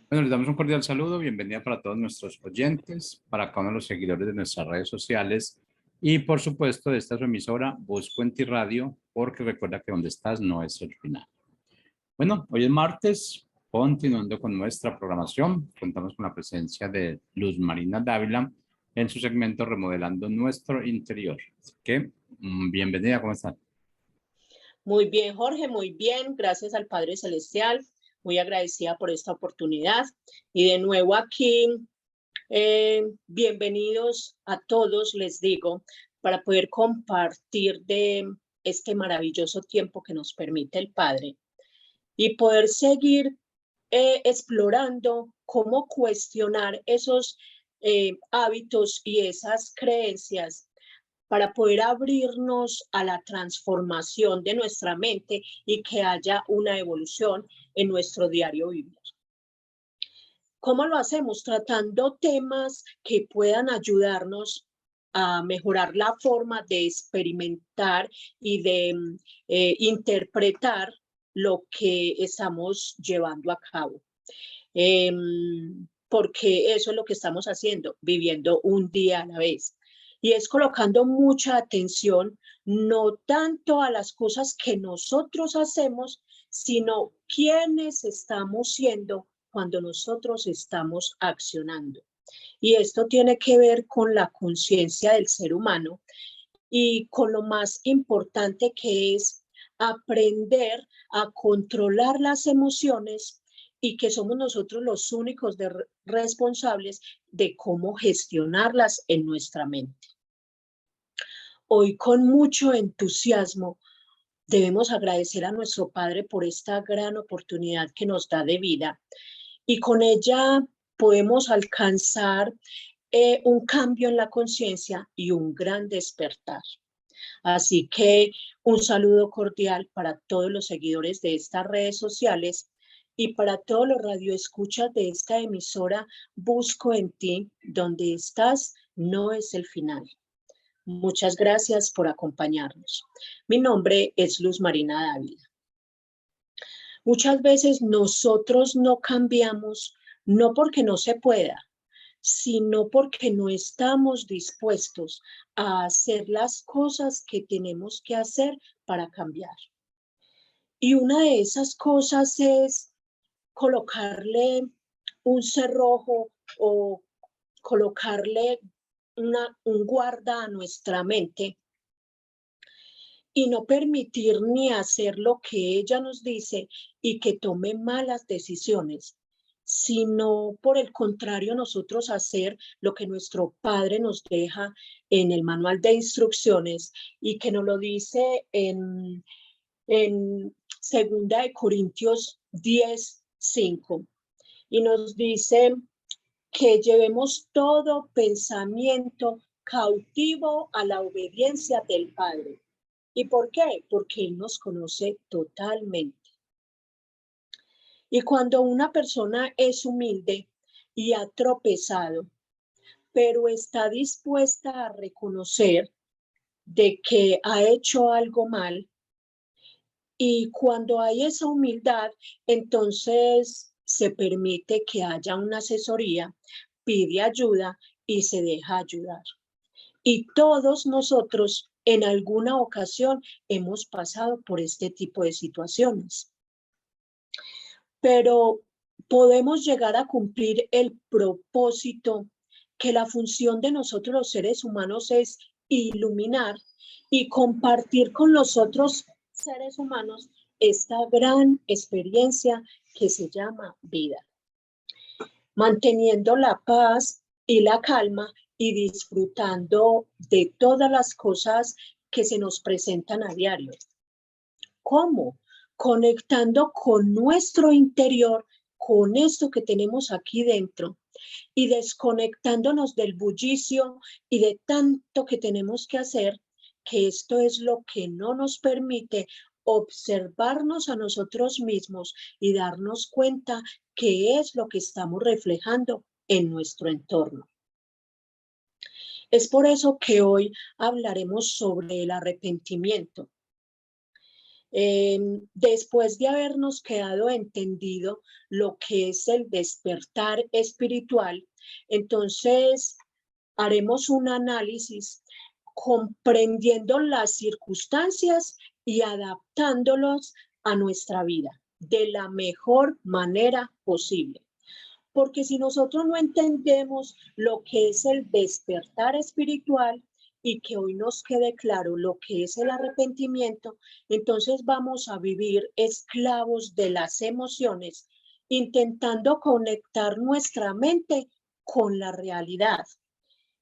Bueno, les damos un cordial saludo, bienvenida para todos nuestros oyentes, para cada uno de los seguidores de nuestras redes sociales y por supuesto de esta su emisora Busco en Ti Radio, porque recuerda que donde estás no es el final. Bueno, hoy es martes, continuando con nuestra programación, contamos con la presencia de Luz Marina Dávila en su segmento Remodelando Nuestro Interior. Así que, bienvenida, ¿cómo están? Muy bien, Jorge, muy bien. Gracias al Padre Celestial. Muy agradecida por esta oportunidad. Y de nuevo aquí, bienvenidos a todos, les digo, para poder compartir de este maravilloso tiempo que nos permite el Padre y poder seguir explorando cómo cuestionar esos hábitos y esas creencias para poder abrirnos a la transformación de nuestra mente y que haya una evolución en nuestro diario vivir. ¿Cómo lo hacemos? Tratando temas que puedan ayudarnos a mejorar la forma de experimentar y de interpretar lo que estamos llevando a cabo. Porque eso es lo que estamos haciendo, viviendo un día a la vez. Y es colocando mucha atención, no tanto a las cosas que nosotros hacemos, sino quiénes estamos siendo cuando nosotros estamos accionando. Y esto tiene que ver con la conciencia del ser humano y con lo más importante que es aprender a controlar las emociones y que somos nosotros los únicos responsables de cómo gestionarlas en nuestra mente. Hoy con mucho entusiasmo debemos agradecer a nuestro Padre por esta gran oportunidad que nos da de vida y con ella podemos alcanzar un cambio en la conciencia y un gran despertar. Así que un saludo cordial para todos los seguidores de estas redes sociales y para todos los radioescuchas de esta emisora Busco en Ti, donde estás no es el final. Muchas gracias por acompañarnos. Mi nombre es Luz Marina Dávila. Muchas veces nosotros no cambiamos, no porque no se pueda, sino porque no estamos dispuestos a hacer las cosas que tenemos que hacer para cambiar. Y una de esas cosas es colocarle un cerrojo o colocarle un guarda a nuestra mente y no permitir ni hacer lo que ella nos dice y que tome malas decisiones, sino por el contrario nosotros hacer lo que nuestro Padre nos deja en el manual de instrucciones y que nos lo dice en 2 Corintios 10:5 y nos dice que llevemos todo pensamiento cautivo a la obediencia del Padre. ¿Y por qué? Porque Él nos conoce totalmente. Y cuando una persona es humilde y ha tropezado, pero está dispuesta a reconocer de que ha hecho algo mal, y cuando hay esa humildad, entonces se permite que haya una asesoría, pide ayuda y se deja ayudar. Y todos nosotros en alguna ocasión hemos pasado por este tipo de situaciones. Pero podemos llegar a cumplir el propósito que la función de nosotros los seres humanos es iluminar y compartir con los otros seres humanos esta gran experiencia que se llama vida, manteniendo la paz y la calma y disfrutando de todas las cosas que se nos presentan a diario. ¿Cómo? Conectando con nuestro interior, con esto que tenemos aquí dentro y desconectándonos del bullicio y de tanto que tenemos que hacer, que esto es lo que no nos permite observarnos a nosotros mismos y darnos cuenta qué es lo que estamos reflejando en nuestro entorno. Es por eso que hoy hablaremos sobre el arrepentimiento. Después de habernos quedado entendido lo que es el despertar espiritual, entonces haremos un análisis comprendiendo las circunstancias y adaptándolos a nuestra vida de la mejor manera posible. Porque si nosotros no entendemos lo que es el despertar espiritual y que hoy nos quede claro lo que es el arrepentimiento, entonces vamos a vivir esclavos de las emociones, intentando conectar nuestra mente con la realidad.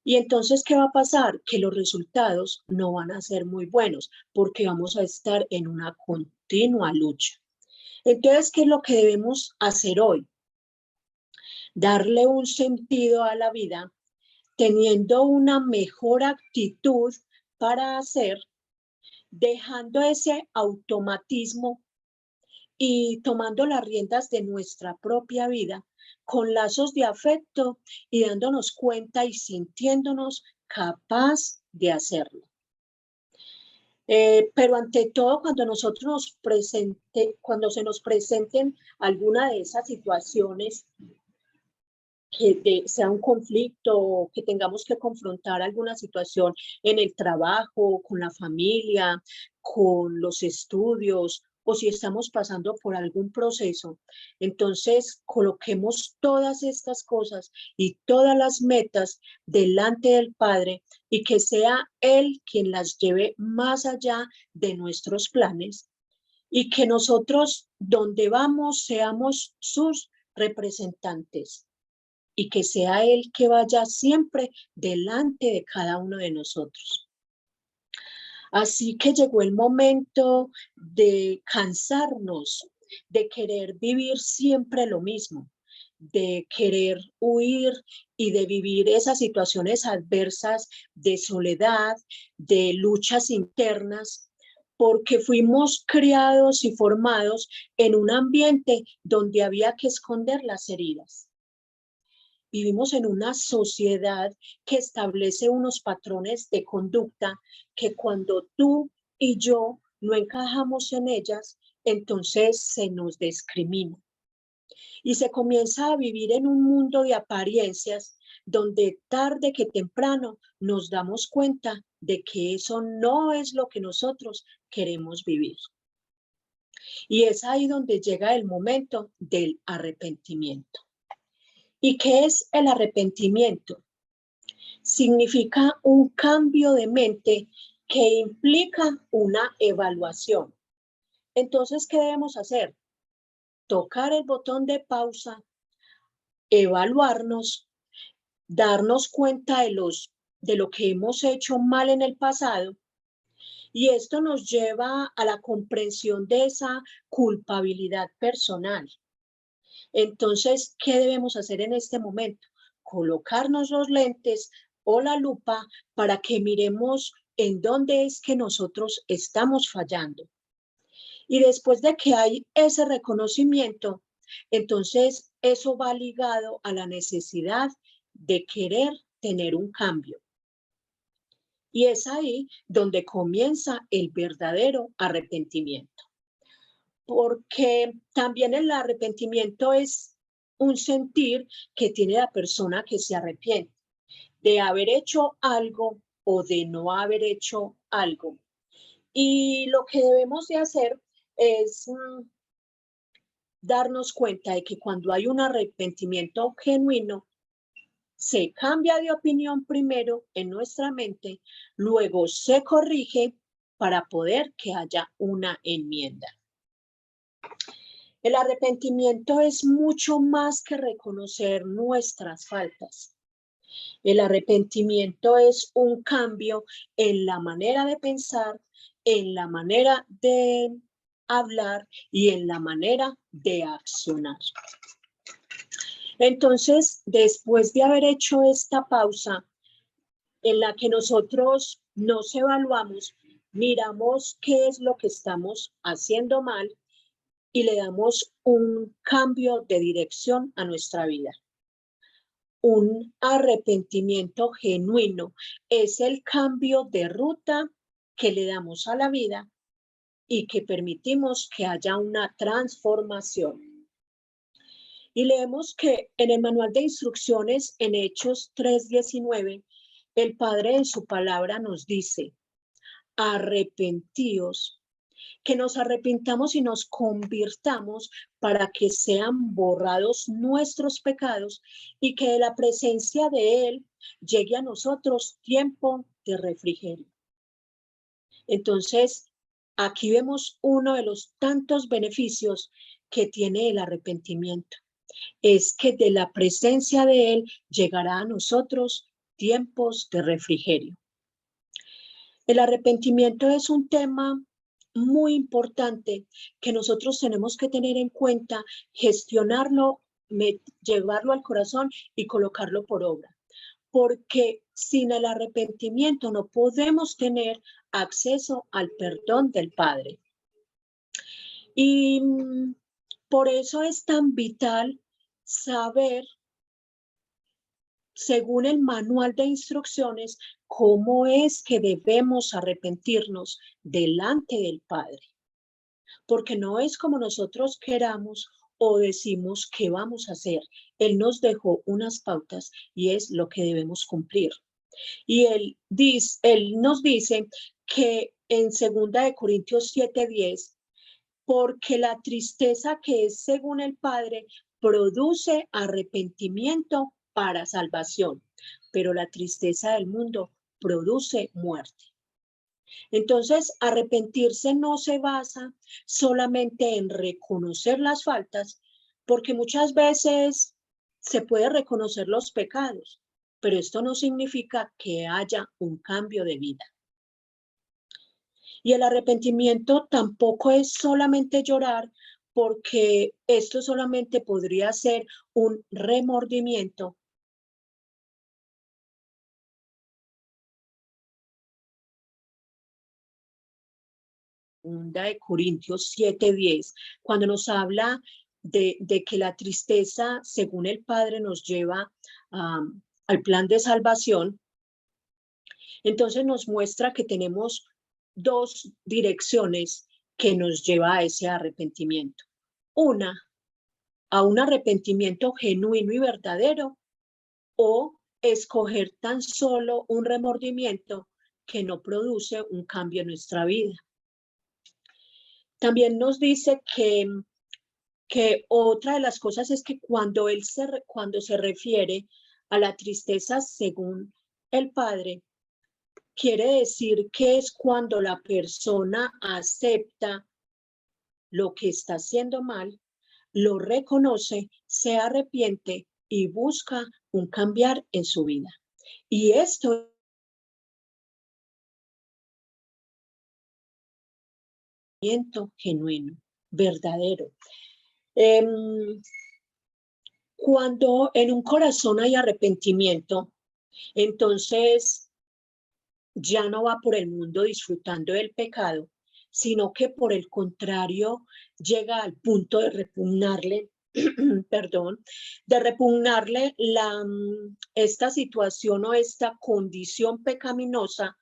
Y entonces, ¿qué va a pasar? Que los resultados no van a ser muy buenos porque vamos a estar en una continua lucha. Entonces, ¿qué es lo que debemos hacer hoy? Darle un sentido a la vida, teniendo una mejor actitud para hacer, dejando ese automatismo y tomando las riendas de nuestra propia vida con lazos de afecto y dándonos cuenta y sintiéndonos capaz de hacerlo. Pero ante todo, cuando se nos presenten alguna de esas situaciones, sea un conflicto, que tengamos que confrontar alguna situación en el trabajo, con la familia, con los estudios, o si estamos pasando por algún proceso, entonces coloquemos todas estas cosas y todas las metas delante del Padre y que sea Él quien las lleve más allá de nuestros planes y que nosotros, donde vamos, seamos sus representantes y que sea Él que vaya siempre delante de cada uno de nosotros. Así que llegó el momento de cansarnos, de querer vivir siempre lo mismo, de querer huir y de vivir esas situaciones adversas de soledad, de luchas internas, porque fuimos criados y formados en un ambiente donde había que esconder las heridas. Vivimos en una sociedad que establece unos patrones de conducta que cuando tú y yo no encajamos en ellas, entonces se nos discrimina. Y se comienza a vivir en un mundo de apariencias donde tarde que temprano nos damos cuenta de que eso no es lo que nosotros queremos vivir. Y es ahí donde llega el momento del arrepentimiento. ¿Y qué es el arrepentimiento? Significa un cambio de mente que implica una evaluación. Entonces, ¿qué debemos hacer? Tocar el botón de pausa, evaluarnos, darnos cuenta de lo que hemos hecho mal en el pasado, y esto nos lleva a la comprensión de esa culpabilidad personal. Entonces, ¿qué debemos hacer en este momento? Colocarnos los lentes o la lupa para que miremos en dónde es que nosotros estamos fallando. Y después de que hay ese reconocimiento, entonces eso va ligado a la necesidad de querer tener un cambio. Y es ahí donde comienza el verdadero arrepentimiento. Porque también el arrepentimiento es un sentir que tiene la persona que se arrepiente de haber hecho algo o de no haber hecho algo. Y lo que debemos de hacer es darnos cuenta de que cuando hay un arrepentimiento genuino, se cambia de opinión primero en nuestra mente, luego se corrige para poder que haya una enmienda. El arrepentimiento es mucho más que reconocer nuestras faltas. El arrepentimiento es un cambio en la manera de pensar, en la manera de hablar y en la manera de accionar. Entonces, después de haber hecho esta pausa en la que nosotros nos evaluamos, miramos qué es lo que estamos haciendo mal y le damos un cambio de dirección a nuestra vida. Un arrepentimiento genuino es el cambio de ruta que le damos a la vida y que permitimos que haya una transformación. Y leemos que en el manual de instrucciones en Hechos 3:19, el Padre en su palabra nos dice, arrepentíos, que nos arrepintamos y nos convirtamos para que sean borrados nuestros pecados y que de la presencia de Él llegue a nosotros tiempo de refrigerio. Entonces, aquí vemos uno de los tantos beneficios que tiene el arrepentimiento. Es que de la presencia de Él llegará a nosotros tiempos de refrigerio. El arrepentimiento es un tema muy importante que nosotros tenemos que tener en cuenta, gestionarlo, llevarlo al corazón y colocarlo por obra. Porque sin el arrepentimiento no podemos tener acceso al perdón del Padre. Y por eso es tan vital saber, según el manual de instrucciones, cómo es que debemos arrepentirnos delante del Padre. Porque no es como nosotros queramos o decimos que vamos a hacer. Él nos dejó unas pautas y es lo que debemos cumplir. Y él nos dice que en 2 Corintios 7:10, porque la tristeza que es según el Padre produce arrepentimiento para salvación, pero la tristeza del mundo produce muerte. Entonces, arrepentirse no se basa solamente en reconocer las faltas, porque muchas veces se puede reconocer los pecados, pero esto no significa que haya un cambio de vida. Y el arrepentimiento tampoco es solamente llorar, porque esto solamente podría ser un remordimiento. De Corintios 7:10, cuando nos habla de que la tristeza, según el Padre, nos lleva al plan de salvación, entonces nos muestra que tenemos dos direcciones que nos lleva a ese arrepentimiento. Una, a un arrepentimiento genuino y verdadero, o escoger tan solo un remordimiento que no produce un cambio en nuestra vida. También nos dice que otra de las cosas es que cuando se refiere a la tristeza según el Padre, quiere decir que es cuando la persona acepta lo que está haciendo mal, lo reconoce, se arrepiente y busca un cambiar en su vida. Y esto es genuino, verdadero. Cuando en un corazón hay arrepentimiento, entonces ya no va por el mundo disfrutando del pecado, sino que por el contrario llega al punto de repugnarle, perdón, de repugnarle esta situación o esta condición pecaminosa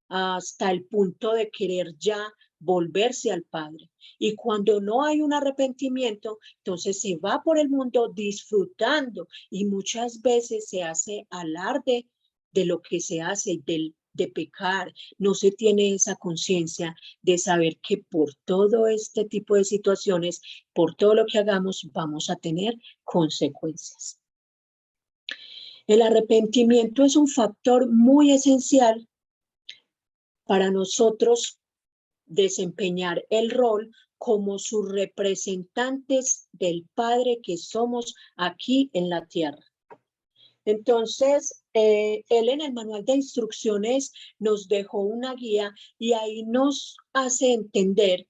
hasta el punto de querer ya volverse al Padre. Y cuando no hay un arrepentimiento, entonces se va por el mundo disfrutando y muchas veces se hace alarde de lo que se hace, de pecar. No se tiene esa conciencia de saber que por todo este tipo de situaciones, por todo lo que hagamos, vamos a tener consecuencias. El arrepentimiento es un factor muy esencial para nosotros desempeñar el rol como sus representantes del Padre que somos aquí en la tierra. Entonces, él en el manual de instrucciones nos dejó una guía y ahí nos hace entender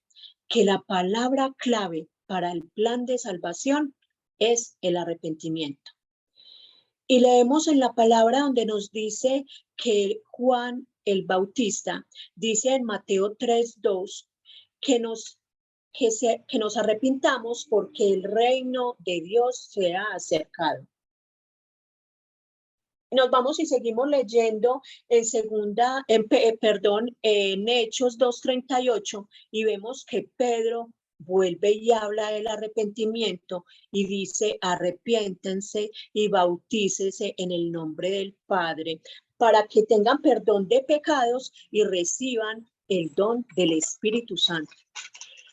que la palabra clave para el plan de salvación es el arrepentimiento. Y leemos en la palabra donde nos dice que Juan el Bautista dice en Mateo 3:2 que nos arrepintamos porque el reino de Dios se ha acercado. Nos vamos y seguimos leyendo en Hechos 2:38 y vemos que Pedro vuelve y habla del arrepentimiento y dice: arrepiéntense y bautícese en el nombre del Padre para que tengan perdón de pecados y reciban el don del Espíritu Santo.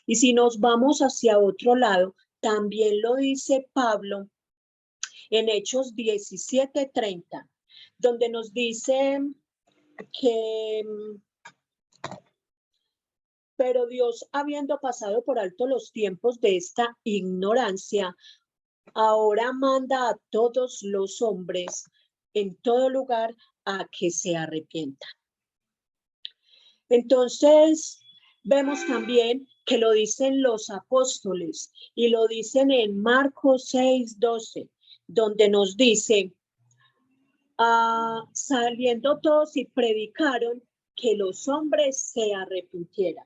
Y si nos vamos hacia otro lado, también lo dice Pablo en Hechos 17:30, donde nos dice que, pero Dios, habiendo pasado por alto los tiempos de esta ignorancia, ahora manda a todos los hombres en todo lugar a que se arrepientan. Entonces, vemos también que lo dicen los apóstoles y lo dicen en Marcos 6:12, donde nos dice: saliendo todos y predicaron que los hombres se arrepintieran.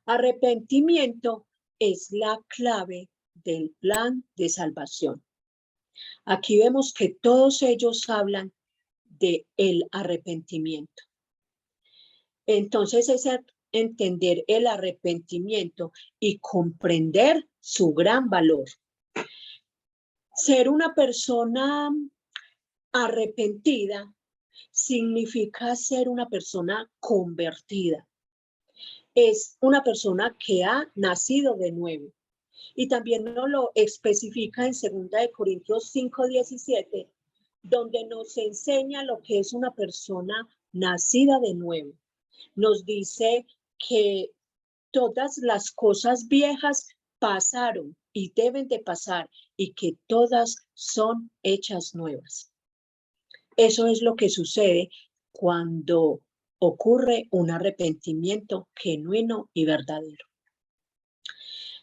Arrepentimiento es la clave del plan de salvación. Aquí vemos que todos ellos hablan de el arrepentimiento. Entonces es entender el arrepentimiento y comprender su gran valor. Ser una persona arrepentida significa ser una persona convertida. Es una persona que ha nacido de nuevo. Y también nos lo especifica en 2 Corintios 5:17, donde nos enseña lo que es una persona nacida de nuevo. Nos dice que todas las cosas viejas pasaron y deben de pasar y que todas son hechas nuevas. Eso es lo que sucede cuando ocurre un arrepentimiento genuino y verdadero.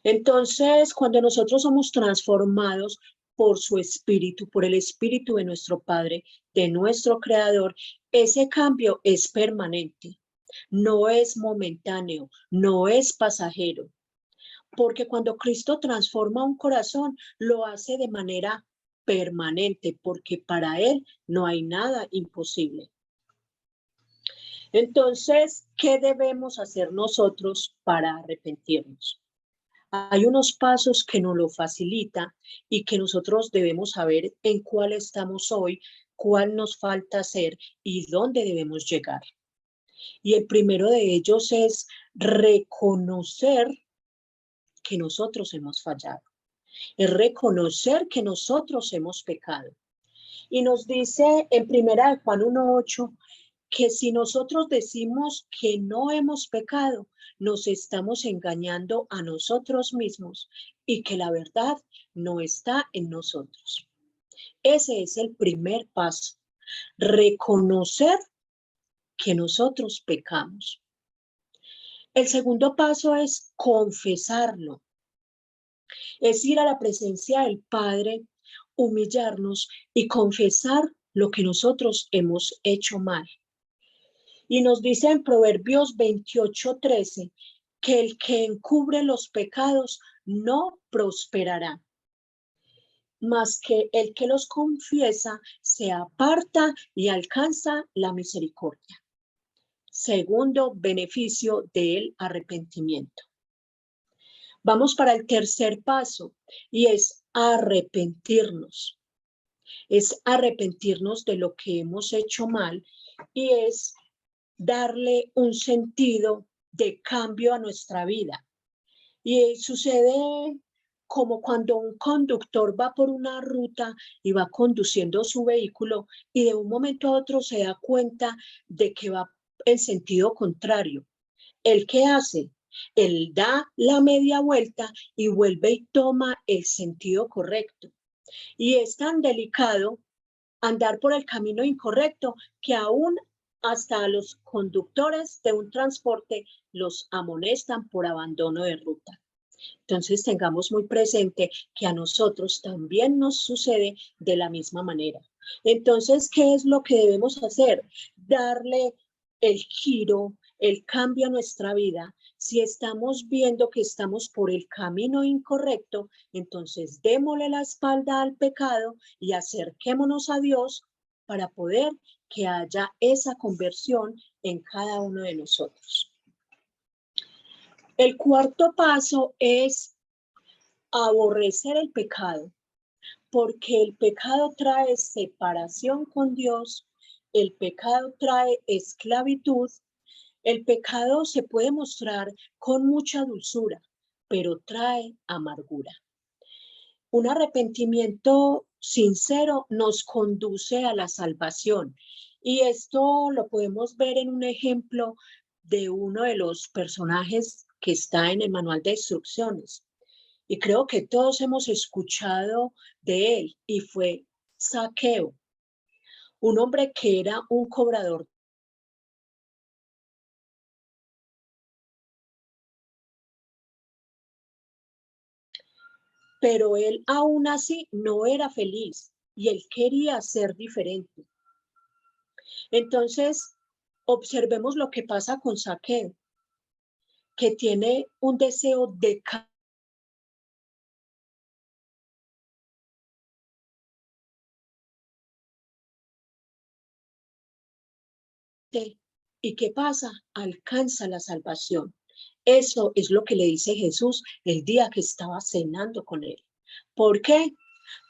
Entonces, cuando nosotros somos transformados por su espíritu, por el espíritu de nuestro Padre, de nuestro Creador, ese cambio es permanente, no es momentáneo, no es pasajero. Porque cuando Cristo transforma un corazón, lo hace de manera permanente, porque para Él no hay nada imposible. Entonces, ¿qué debemos hacer nosotros para arrepentirnos? Hay unos pasos que nos lo facilitan y que nosotros debemos saber en cuál estamos hoy, cuál nos falta hacer y dónde debemos llegar. Y el primero de ellos es reconocer que nosotros hemos fallado. Es reconocer que nosotros hemos pecado. Y nos dice en 1 Juan 1:8 que si nosotros decimos que no hemos pecado, nos estamos engañando a nosotros mismos y que la verdad no está en nosotros. Ese es el primer paso, reconocer que nosotros pecamos. El segundo paso es confesarlo, es ir a la presencia del Padre, humillarnos y confesar lo que nosotros hemos hecho mal. Y nos dice en Proverbios 28:13 que el que encubre los pecados no prosperará, mas que el que los confiesa se aparta y alcanza la misericordia. Segundo beneficio del arrepentimiento. Vamos para el tercer paso y es arrepentirnos. Es arrepentirnos de lo que hemos hecho mal y es darle un sentido de cambio a nuestra vida. Y sucede como cuando un conductor va por una ruta y va conduciendo su vehículo y de un momento a otro se da cuenta de que va en sentido contrario. ¿El qué hace? Él da la media vuelta y vuelve y toma el sentido correcto. Y es tan delicado andar por el camino incorrecto que aún hasta a los conductores de un transporte los amonestan por abandono de ruta. Entonces tengamos muy presente que a nosotros también nos sucede de la misma manera. Entonces, ¿qué es lo que debemos hacer? Darle el giro, el cambio a nuestra vida Si estamos viendo que estamos por el camino incorrecto, entonces démosle la espalda al pecado y acerquémonos a Dios para poder que haya esa conversión en cada uno de nosotros. El cuarto paso es aborrecer el pecado, porque el pecado trae separación con Dios, el pecado trae esclavitud, el pecado se puede mostrar con mucha dulzura, pero trae amargura. Un arrepentimiento sincero nos conduce a la salvación, y esto lo podemos ver en un ejemplo de uno de los personajes que está en el manual de instrucciones. Y creo que todos hemos escuchado de él, y fue Zaqueo, un hombre que era un cobrador. Pero él aún así no era feliz y él quería ser diferente. Entonces, observemos lo que pasa con Zaqueo, que tiene un deseo de ¿y qué pasa? Alcanza la salvación. Eso es lo que le dice Jesús el día que estaba cenando con él. ¿Por qué?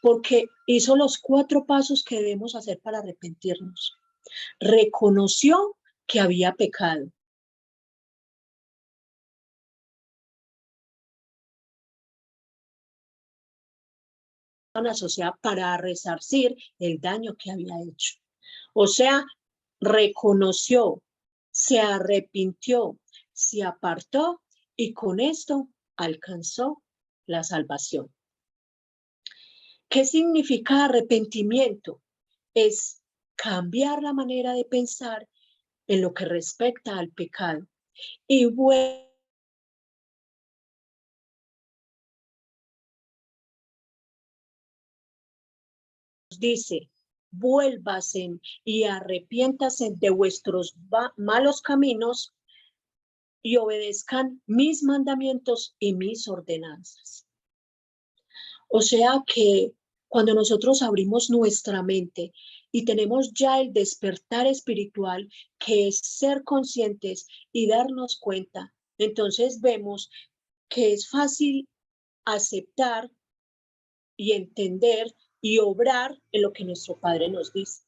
Porque hizo los 4 pasos que debemos hacer para arrepentirnos. Reconoció que había pecado. Una sociedad para resarcir el daño que había hecho. O sea, reconoció, se arrepintió, se apartó y con esto alcanzó la salvación. ¿Qué significa arrepentimiento? Es cambiar la manera de pensar en lo que respecta al pecado. Y dice, vuélvasen y arrepiéntasen de vuestros malos caminos y obedezcan mis mandamientos y mis ordenanzas. O sea que cuando nosotros abrimos nuestra mente y tenemos ya el despertar espiritual, que es ser conscientes y darnos cuenta, entonces vemos que es fácil aceptar y entender y obrar en lo que nuestro Padre nos dice.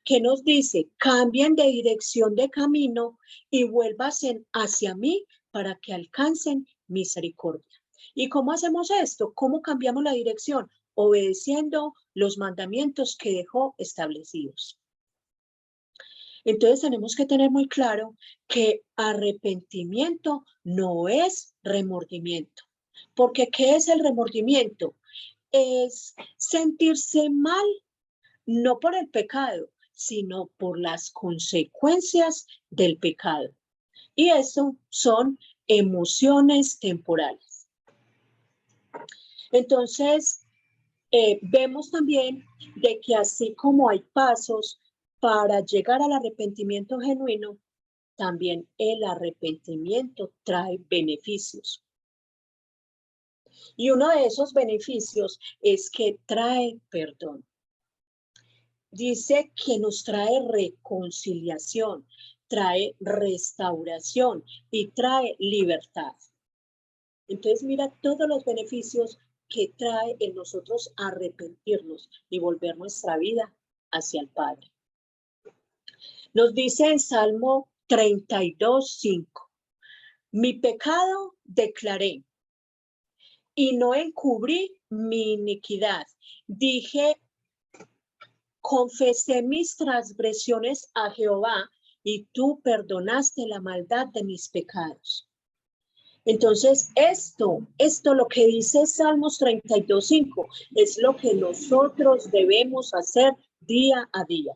¿Qué nos dice? Cambien de dirección de camino y vuélvasen hacia mí para que alcancen misericordia. ¿Y cómo hacemos esto? ¿Cómo cambiamos la dirección? Obedeciendo los mandamientos que dejó establecidos. Entonces tenemos que tener muy claro que arrepentimiento no es remordimiento. Porque ¿qué es el remordimiento? Es sentirse mal, no por el pecado, sino por las consecuencias del pecado. Y eso son emociones temporales. Entonces, vemos también de que así como hay pasos para llegar al arrepentimiento genuino, también el arrepentimiento trae beneficios. Y uno de esos beneficios es que trae perdón. Dice que nos trae reconciliación, trae restauración y trae libertad. Entonces mira todos los beneficios que trae en nosotros arrepentirnos y volver nuestra vida hacia el Padre. Nos dice en Salmo 32:5, mi pecado declaré y no encubrí mi iniquidad. Dije, confesé mis transgresiones a Jehová y tú perdonaste la maldad de mis pecados. Entonces, esto lo que dice Salmos 32:5 es lo que nosotros debemos hacer día a día.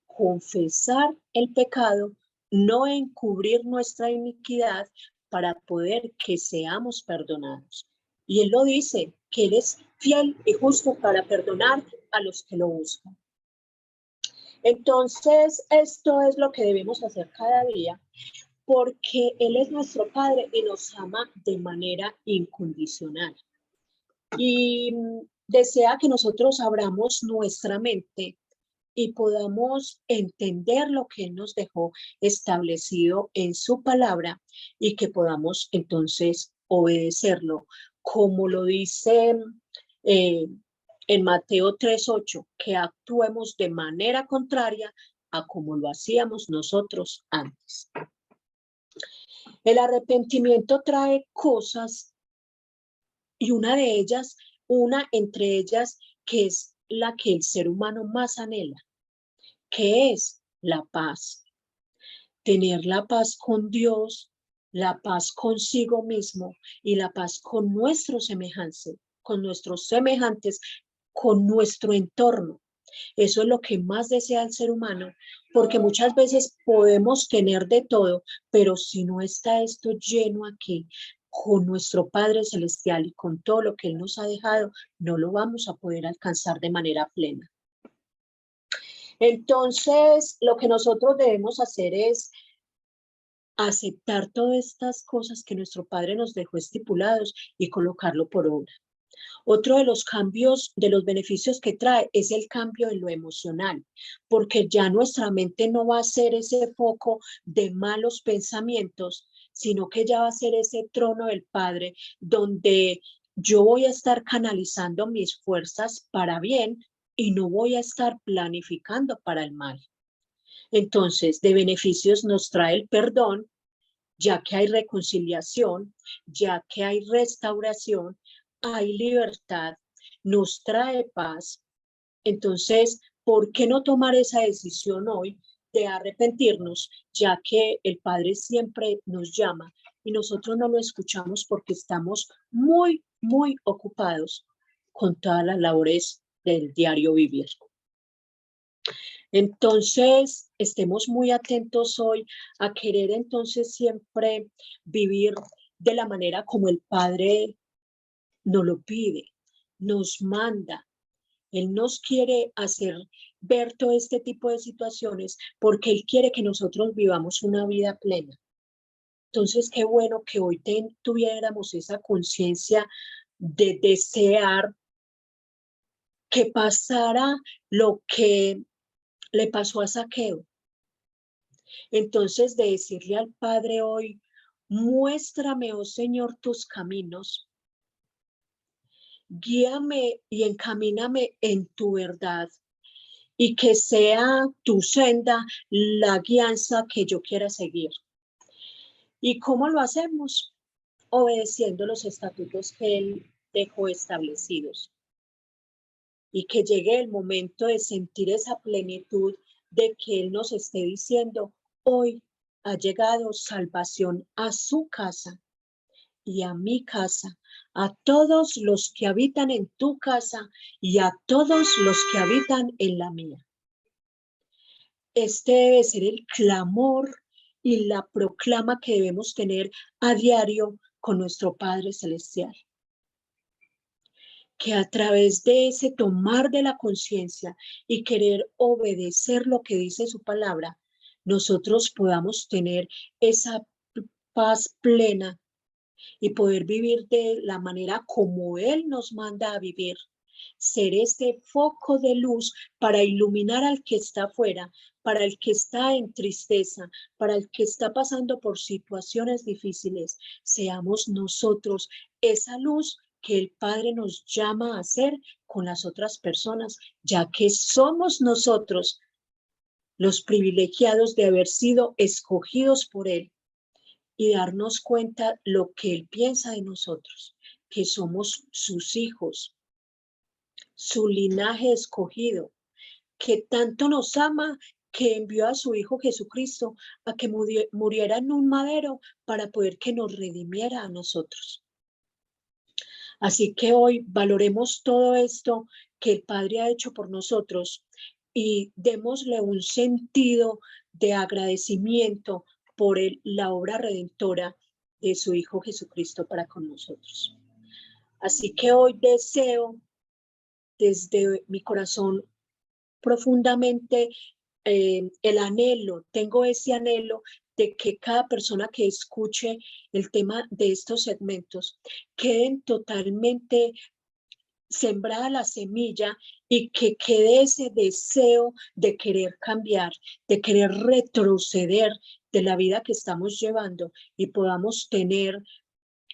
Confesar el pecado, no encubrir nuestra iniquidad para poder que seamos perdonados. Y él lo dice, que él es fiel y justo para perdonar a los que lo buscan. Entonces, esto es lo que debemos hacer cada día. porque Él es nuestro Padre y nos ama de manera incondicional. Y desea que nosotros abramos nuestra mente y podamos entender lo que Él nos dejó establecido en su palabra y que podamos entonces obedecerlo, como lo dice en Mateo 3:8, que actuemos de manera contraria a como lo hacíamos nosotros antes. El arrepentimiento trae cosas y una entre ellas, que es la que el ser humano más anhela, que es la paz. Tener la paz con Dios, la paz consigo mismo y la paz con nuestros semejantes, con nuestro entorno. Eso es lo que más desea el ser humano, porque muchas veces podemos tener de todo, pero si no está esto lleno aquí con nuestro Padre Celestial y con todo lo que Él nos ha dejado, no lo vamos a poder alcanzar de manera plena. Entonces, lo que nosotros debemos hacer es aceptar todas estas cosas que nuestro Padre nos dejó estipulados y colocarlo por obra. Otro de los cambios, de los beneficios que trae, es el cambio en lo emocional, porque ya nuestra mente no va a ser ese foco de malos pensamientos, sino que ya va a ser ese trono del Padre donde yo voy a estar canalizando mis fuerzas para bien y no voy a estar planificando para el mal. Entonces, de beneficios nos trae el perdón, ya que hay reconciliación, ya que hay restauración, hay libertad, nos trae paz. Entonces, ¿por qué no tomar esa decisión hoy de arrepentirnos, ya que el Padre siempre nos llama y nosotros no lo escuchamos porque estamos muy, muy ocupados con todas las labores del diario vivir? Entonces, estemos muy atentos hoy a querer entonces siempre vivir de la manera como el Padre nos lo pide, nos manda. Él nos quiere hacer ver todo este tipo de situaciones porque Él quiere que nosotros vivamos una vida plena. Entonces, qué bueno que hoy tuviéramos esa conciencia de desear que pasara lo que le pasó a Zaqueo. Entonces, de decirle al Padre hoy, muéstrame, oh Señor, tus caminos, guíame y encamíname en tu verdad y que sea tu senda la guianza que yo quiera seguir. ¿Y cómo lo hacemos? Obedeciendo los estatutos que Él dejó establecidos. Y que llegue el momento de sentir esa plenitud de que Él nos esté diciendo, hoy ha llegado salvación a su casa y a mi casa, a todos los que habitan en tu casa y a todos los que habitan en la mía. Este debe ser el clamor y la proclama que debemos tener a diario con nuestro Padre Celestial. Que a través de ese tomar de la conciencia y querer obedecer lo que dice su palabra, nosotros podamos tener esa paz plena y poder vivir de la manera como Él nos manda a vivir. Ser ese foco de luz para iluminar al que está afuera, para el que está en tristeza, para el que está pasando por situaciones difíciles. Seamos nosotros esa luz que el Padre nos llama a hacer con las otras personas, ya que somos nosotros los privilegiados de haber sido escogidos por Él y darnos cuenta lo que Él piensa de nosotros, que somos sus hijos, su linaje escogido, que tanto nos ama que envió a su Hijo Jesucristo a que muriera en un madero para poder que nos redimiera a nosotros. Así que hoy valoremos todo esto que el Padre ha hecho por nosotros y démosle un sentido de agradecimiento por la obra redentora de su Hijo Jesucristo para con nosotros. Así que hoy deseo desde mi corazón profundamente el anhelo, tengo ese anhelo de que cada persona que escuche el tema de estos segmentos queden totalmente sembrada la semilla y que quede ese deseo de querer cambiar, de querer retroceder de la vida que estamos llevando y podamos tener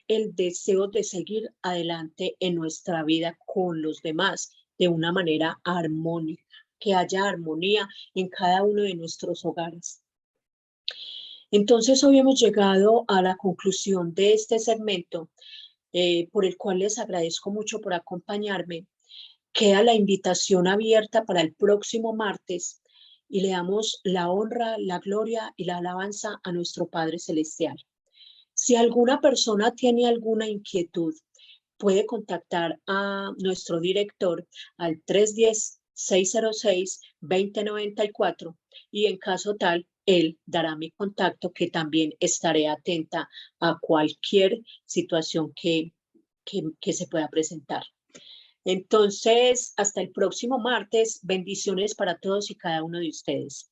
el deseo de seguir adelante en nuestra vida con los demás de una manera armónica, que haya armonía en cada uno de nuestros hogares. Entonces, hoy hemos llegado a la conclusión de este segmento, por el cual les agradezco mucho por acompañarme. Queda la invitación abierta para el próximo martes y le damos la honra, la gloria y la alabanza a nuestro Padre Celestial. Si alguna persona tiene alguna inquietud, puede contactar a nuestro director al 310-606-2094 y en caso tal, él dará mi contacto, que también estaré atenta a cualquier situación que se pueda presentar. Entonces, hasta el próximo martes. Bendiciones para todos y cada uno de ustedes.